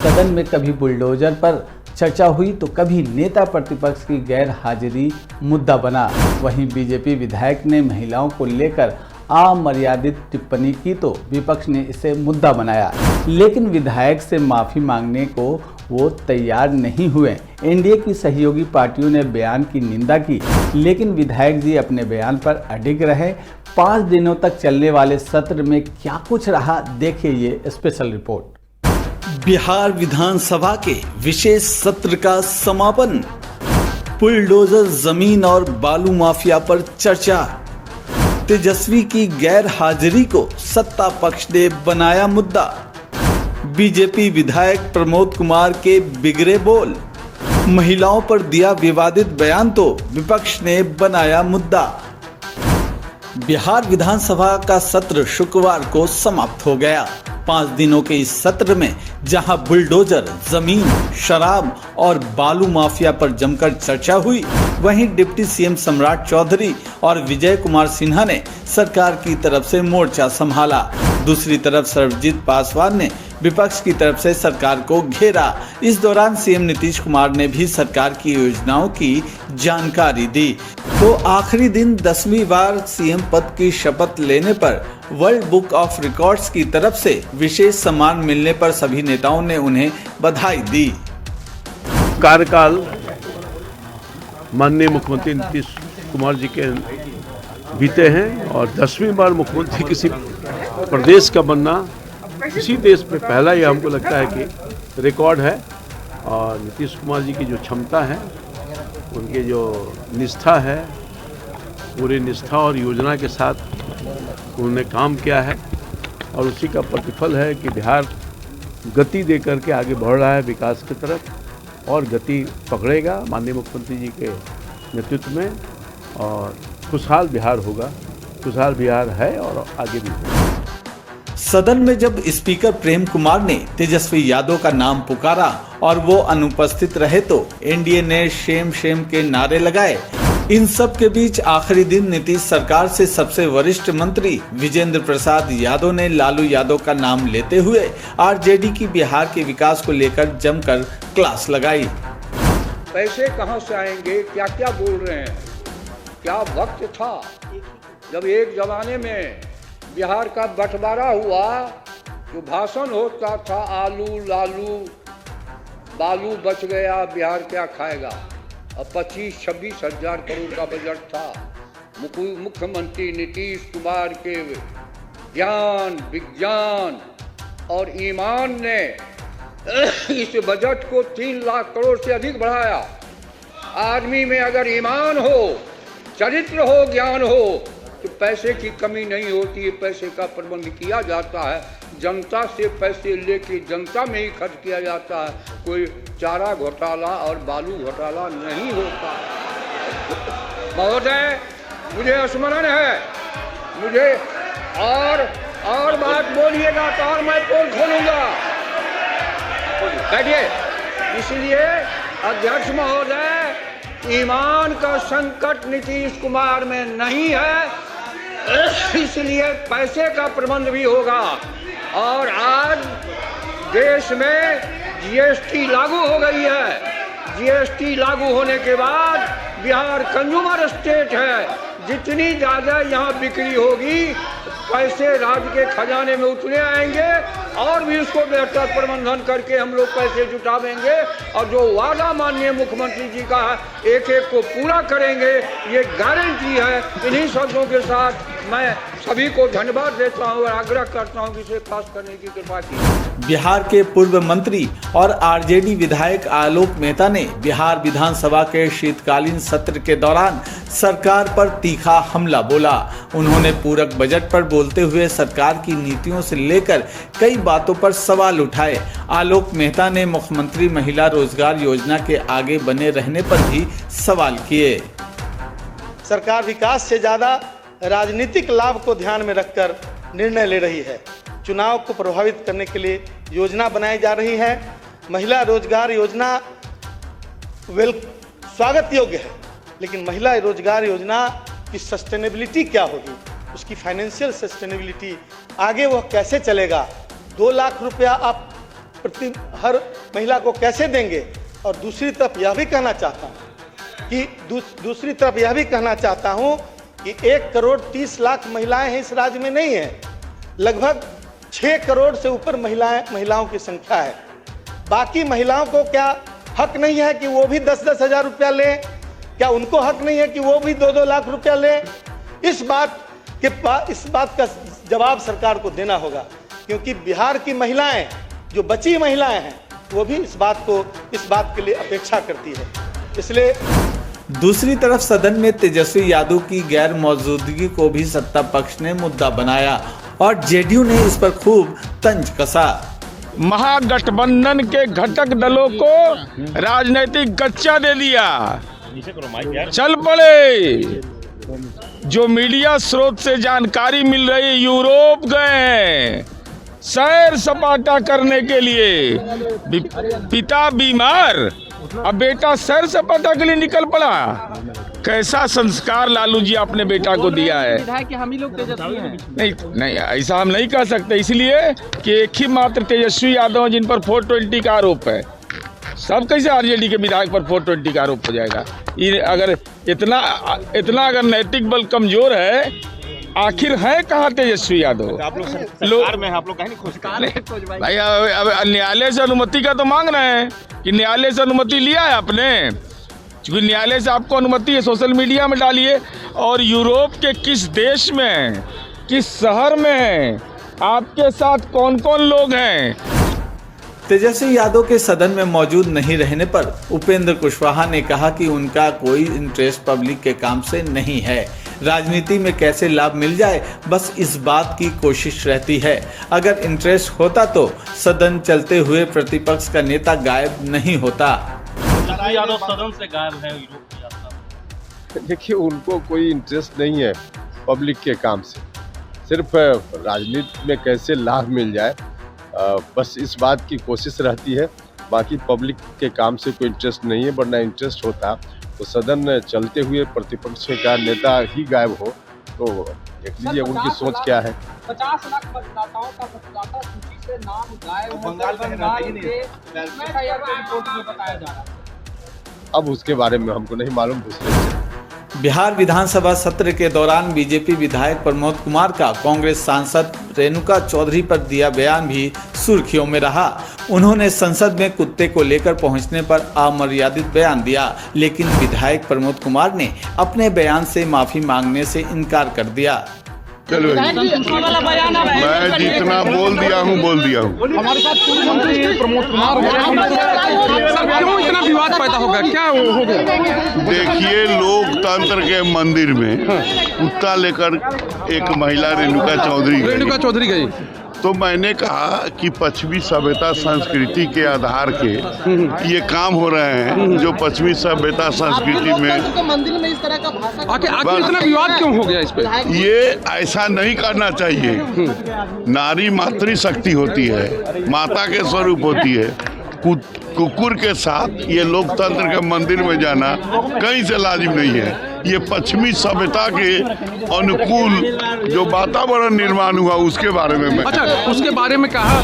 सदन में कभी बुलडोजर पर चर्चा हुई तो कभी नेता प्रतिपक्ष की गैर हाजिरी मुद्दा बना। वहीं बीजेपी विधायक ने महिलाओं को लेकर अमर्यादित टिप्पणी की तो विपक्ष ने इसे मुद्दा बनाया, लेकिन विधायक से माफी मांगने को वो तैयार नहीं हुए। एनडीए की सहयोगी पार्टियों ने बयान की निंदा की, लेकिन विधायक जी अपने बयान पर अडिग रहे। 5 दिनों तक चलने वाले सत्र में क्या कुछ रहा, देखिए ये स्पेशल रिपोर्ट। बिहार विधानसभा के विशेष सत्र का समापन। बुलडोजर जमीन और बालू माफिया पर चर्चा। तेजस्वी की गैर हाजिरी को सत्ता पक्ष ने बनाया मुद्दा। बीजेपी विधायक प्रमोद कुमार के बिगड़े बोल। महिलाओं पर दिया विवादित बयान तो विपक्ष ने बनाया मुद्दा। बिहार विधानसभा का सत्र शुक्रवार को समाप्त हो गया। 5 दिनों के इस सत्र में जहां बुलडोजर, जमीन, शराब और बालू माफिया पर जमकर चर्चा हुई, वहीं डिप्टी सीएम सम्राट चौधरी और विजय कुमार सिन्हा ने सरकार की तरफ से मोर्चा संभाला। दूसरी तरफ सर्वजीत पासवान ने विपक्ष की तरफ से सरकार को घेरा। इस दौरान सीएम नीतीश कुमार ने भी सरकार की योजनाओं की जानकारी दी। तो आखिरी दिन 10वीं बार सीएम पद की शपथ लेने पर वर्ल्ड बुक ऑफ रिकॉर्ड्स की तरफ से विशेष सम्मान मिलने पर सभी नेताओं ने उन्हें बधाई दी। कार्यकाल माननीय मुख्यमंत्री नीतीश कुमार जी के बीते हैं और 10वीं बार मुख्यमंत्री किसी प्रदेश का बनना किसी देश में पहला ही हमको लगता है कि रिकॉर्ड है। और नीतीश कुमार जी की जो क्षमता है, उनके जो निष्ठा है, पूरी निष्ठा और योजना के साथ उन्होंने काम किया है और उसी का प्रतिफल है कि बिहार गति दे करके आगे बढ़ रहा है विकास की तरफ और गति पकड़ेगा माननीय मुख्यमंत्री जी के नेतृत्व में और खुशहाल बिहार होगा। खुशहाल बिहार है और आगे भी होगा। सदन में जब स्पीकर प्रेम कुमार ने तेजस्वी यादव का नाम पुकारा और वो अनुपस्थित रहे तो एनडीए ने शेम शेम के नारे लगाए। इन सब के बीच आखिरी दिन नीतीश सरकार से सबसे वरिष्ठ मंत्री विजेंद्र प्रसाद यादव ने लालू यादव का नाम लेते हुए आरजेडी की बिहार के विकास को लेकर जमकर क्लास लगाई। पैसे कहां से आएंगे, क्या क्या बोल रहे हैं। क्या वक्त था जब एक जमाने में बिहार का बंटवारा हुआ, जो भाषण होता था आलू लालू बालू बच गया बिहार क्या खाएगा। अब 25-26 हजार करोड़ का बजट था। मुख्यमंत्री नीतीश कुमार के ज्ञान, विज्ञान और ईमान ने इस बजट को 3 लाख करोड़ से अधिक बढ़ाया। आदमी में अगर ईमान हो, चरित्र हो, ज्ञान हो तो पैसे की कमी नहीं होती है। पैसे का प्रबंध किया जाता है, जनता से पैसे लेके जनता में ही खर्च किया जाता है। कोई चारा घोटाला और बालू घोटाला नहीं होता। महोदय, मुझे स्मरण है, मुझे और बात बोलिएगा तो और मैं पोल खोलूंगा। बैठिए। इसलिए अध्यक्ष महोदय, ईमान का संकट नीतीश कुमार में नहीं है, इसलिए पैसे का प्रबंध भी होगा। और आज देश में जीएसटी लागू हो गई है। जीएसटी लागू होने के बाद बिहार कंज्यूमर स्टेट है। जितनी ज़्यादा यहाँ बिक्री होगी, पैसे राज्य के खजाने में उतने आएंगे और भी उसको बेहतर प्रबंधन करके हम लोग पैसे जुटावेंगे और जो वादा माननीय मुख्यमंत्री जी का है, एक एक को पूरा करेंगे, ये गारंटी है। इन्हीं शब्दों के साथ मैं सभी को धन्यवाद देता हूँ और आग्रह करता हूँ कि इसे पास करने की कृपा की। बिहार के पूर्व मंत्री और आरजेडी विधायक आलोक मेहता ने बिहार विधानसभा के शीतकालीन सत्र के दौरान सरकार पर तीखा हमला बोला। उन्होंने पूरक बजट पर बोलते हुए सरकार की नीतियों से लेकर कई बातों पर सवाल उठाए। आलोक मेहता ने मुख्यमंत्री महिला रोजगार योजना के आगे बने रहने पर भी सवाल किए। सरकार विकास से ज्यादा राजनीतिक लाभ को ध्यान में रखकर निर्णय ले रही है। चुनाव को प्रभावित करने के लिए योजना बनाई जा रही है। महिला रोजगार योजना स्वागत योग्य है, लेकिन महिला रोजगार योजना की सस्टेनेबिलिटी क्या होगी, उसकी फाइनेंशियल सस्टेनेबिलिटी, आगे वह कैसे चलेगा। 2 लाख रुपया आप हर महिला को कैसे देंगे। और दूसरी तरफ यह भी कहना चाहता हूँ कि 1 करोड़ 30 लाख महिलाएं हैं इस राज्य में नहीं है, लगभग 6 करोड़ से ऊपर महिलाओं की संख्या है। बाकी महिलाओं को क्या हक नहीं है कि वो भी 10-10 हज़ार रुपया लें? क्या उनको हक नहीं है कि वो भी 2-2 लाख रुपया लें? इस बात का जवाब सरकार को देना होगा, क्योंकि बिहार की महिलाएं, जो बची महिलाएं हैं, वो भी इस बात के लिए अपेक्षा करती है। इसलिए दूसरी तरफ सदन में तेजस्वी यादव की गैर मौजूदगी को भी सत्ता पक्ष ने मुद्दा बनाया और जेडीयू ने इस पर खूब तंज कसा। महागठबंधन के घटक दलों को राजनीतिक गच्चा दे दिया, चल पड़े। जो मीडिया स्रोत से जानकारी मिल रही, यूरोप गए हैं सैर सपाटा करने के लिए। पिता बीमार, अब बेटा सैर सपाटा के लिए निकल पड़ा। कैसा संस्कार लालू जी आपने बेटा को दिया है। नहीं, ऐसा हम नहीं कह सकते, इसलिए कि एक ही मात्र तेजस्वी यादव जिन पर 420 का आरोप है। सब कैसे आरजेडी के विधायक पर 420 का आरोप हो जाएगा? अगर इतना अगर नैतिक बल कमजोर है, आखिर है कहाँ तेजस्वी यादव? आप लोग कहीं खोज भाई, अब न्यायालय से अनुमति का तो मांग रहे हैं कि न्यायालय से अनुमति लिया है आपने? क्योंकि न्यायालय से आपको अनुमति है, सोशल मीडिया में डालिए। और यूरोप के किस देश में, किस शहर में, आपके साथ कौन कौन लोग हैं? तेजस्वी यादव के सदन में मौजूद नहीं रहने पर उपेंद्र कुशवाहा ने कहा कि उनका कोई इंटरेस्ट पब्लिक के काम से नहीं है। राजनीति में कैसे लाभ मिल जाए, बस इस बात की कोशिश रहती है। अगर इंटरेस्ट होता तो सदन चलते हुए प्रतिपक्ष का नेता गायब नहीं होता। यादव सदन से गायब है यूरोप की यात्रा। देखिए, उनको कोई इंटरेस्ट नहीं है पब्लिक के काम से, सिर्फ राजनीति में कैसे लाभ मिल जाए, बस इस बात की कोशिश रहती है। बाकी पब्लिक के काम से कोई इंटरेस्ट नहीं है, वरना इंटरेस्ट होता तो सदन चलते हुए प्रतिपक्ष का नेता ही गायब हो। तो देख लीजिए उनकी सोच क्या है। 50 लाख मतदाताओं का मतदाता सूची से नाम गायब है, बंगाल के रिपोर्ट में बताया जा रहा है। अब उसके बारे में हमको नहीं मालूम। बिहार विधानसभा सत्र के दौरान बीजेपी विधायक प्रमोद कुमार का कांग्रेस सांसद रेणुका चौधरी पर दिया बयान भी सुर्खियों में रहा। उन्होंने संसद में कुत्ते को लेकर पहुंचने पर अमर्यादित बयान दिया, लेकिन विधायक प्रमोद कुमार ने अपने बयान से माफी मांगने से इनकार कर दिया। चलो, मैं जितना बोल दिया हूँ हमारे साथ पूर्व मंत्री प्रमोद कुमार, क्यों इतना विवाद पैदा होगा, क्या हो गया? देखिए, लोकतंत्र के मंदिर में कुत्ता लेकर एक महिला रेणुका चौधरी गई, तो मैंने कहा कि पश्चिमी सभ्यता संस्कृति के आधार के ये काम हो रहे हैं, जो पश्चिमी सभ्यता संस्कृति में मंदिर में इस तरह का भाषा, आखिर इतना विवाद क्यों हो गया इस पे? ये ऐसा नहीं करना चाहिए। नारी मातृशक्ति होती है, माता के स्वरूप होती है। कुकुर के साथ ये लोकतंत्र के मंदिर में जाना कहीं से लाजिम नहीं है। ये पश्चिमी सभ्यता के अनुकूल जो वातावरण निर्माण हुआ उसके बारे में उसके बारे में कहा।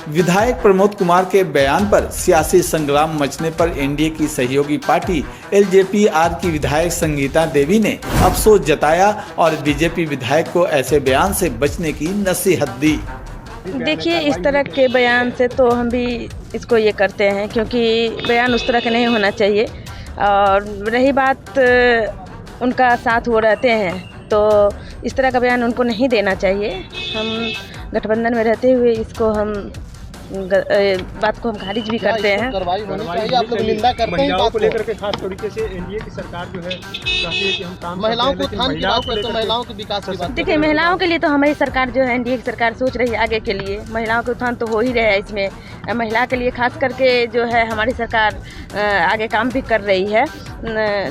विधायक प्रमोद कुमार के बयान पर सियासी संग्राम मचने पर एनडीए की सहयोगी पार्टी एलजेपीआर की विधायक संगीता देवी ने अफसोस जताया और बीजेपी विधायक को ऐसे बयान से बचने की नसीहत दी। देखिए, इस तरह के बयान से तो हम भी इसको ये करते हैं, क्योंकि बयान उस तरह का नहीं होना चाहिए। और रही बात उनका साथ वो रहते हैं, तो इस तरह का बयान उनको नहीं देना चाहिए। हम गठबंधन में रहते हुए इसको हम बात को हम खारिज भी करते हैं। कार्रवाई होनी चाहिए। आप लोग निंदा करते हैं महिलाओं को लेकर के, खास तरीके से एनडीए की सरकार जो है चाहती है कि हम काम महिलाओं को उत्थान की बात करें, तो महिलाओं के विकास की बात। देखिए, महिलाओं के लिए तो हमारी सरकार जो है, एनडीए की सरकार सोच रही है आगे के लिए। महिलाओं के उत्थान तो हो ही रहा है इसमें। महिला के लिए खास करके जो है हमारी सरकार आगे काम भी कर रही है।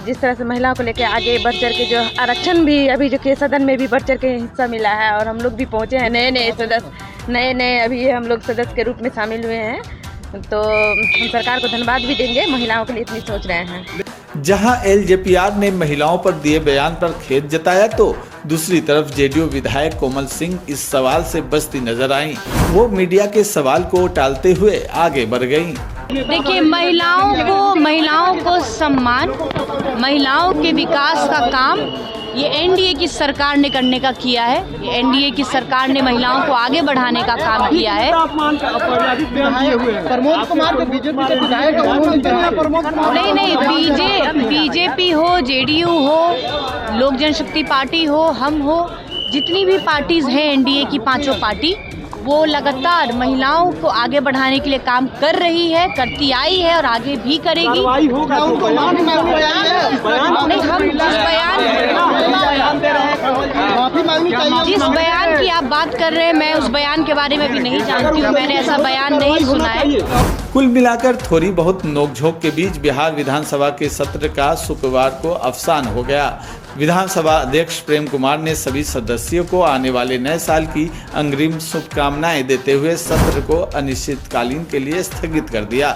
जिस तरह से महिलाओं को लेकर आगे बढ़ चढ़ के जो आरक्षण भी अभी जो कि सदन में भी बढ़ चढ़ के हिस्सा मिला है, और हम लोग भी पहुँचे हैं, नए सदस्य अभी हम लोग सदस्य के रूप में शामिल हुए हैं। तो हम सरकार को धन्यवाद भी देंगे, महिलाओं के लिए इतनी सोच रहे हैं। जहां एलजेपीआर ने महिलाओं पर दिए बयान पर खेद जताया, तो दूसरी तरफ जेडीयू विधायक कोमल सिंह इस सवाल से बचती नजर आईं। वो मीडिया के सवाल को टालते हुए आगे बढ़ गईं। देखिए, महिलाओं को सम्मान, महिलाओं के विकास का काम ये एनडीए की सरकार ने करने का किया है। ये एनडीए की सरकार ने महिलाओं को आगे बढ़ाने का काम किया है। प्रमोद कुमार जो बीजेपी के विधायक नहीं, बीजेपी हो, जेडीयू हो, लोक जनशक्ति पार्टी हो, हम हो, जितनी भी पार्टीज हैं एनडीए की पांचों पार्टी, वो लगातार महिलाओं को आगे बढ़ाने के लिए काम कर रही है, करती आई है और आगे भी करेगी। जिस बयान की आप बात कर रहे हैं, मैं उस बयान के बारे में भी नहीं जानती हूँ, मैंने ऐसा बयान नहीं सुना है। कुल मिलाकर थोड़ी बहुत नोकझोंक के बीच बिहार विधानसभा के सत्र का शुक्रवार को अवसान हो गया। विधानसभा अध्यक्ष प्रेम कुमार ने सभी सदस्यों को आने वाले नए साल की अग्रिम शुभकामनाएं देते हुए सत्र को अनिश्चितकालीन के लिए स्थगित कर दिया।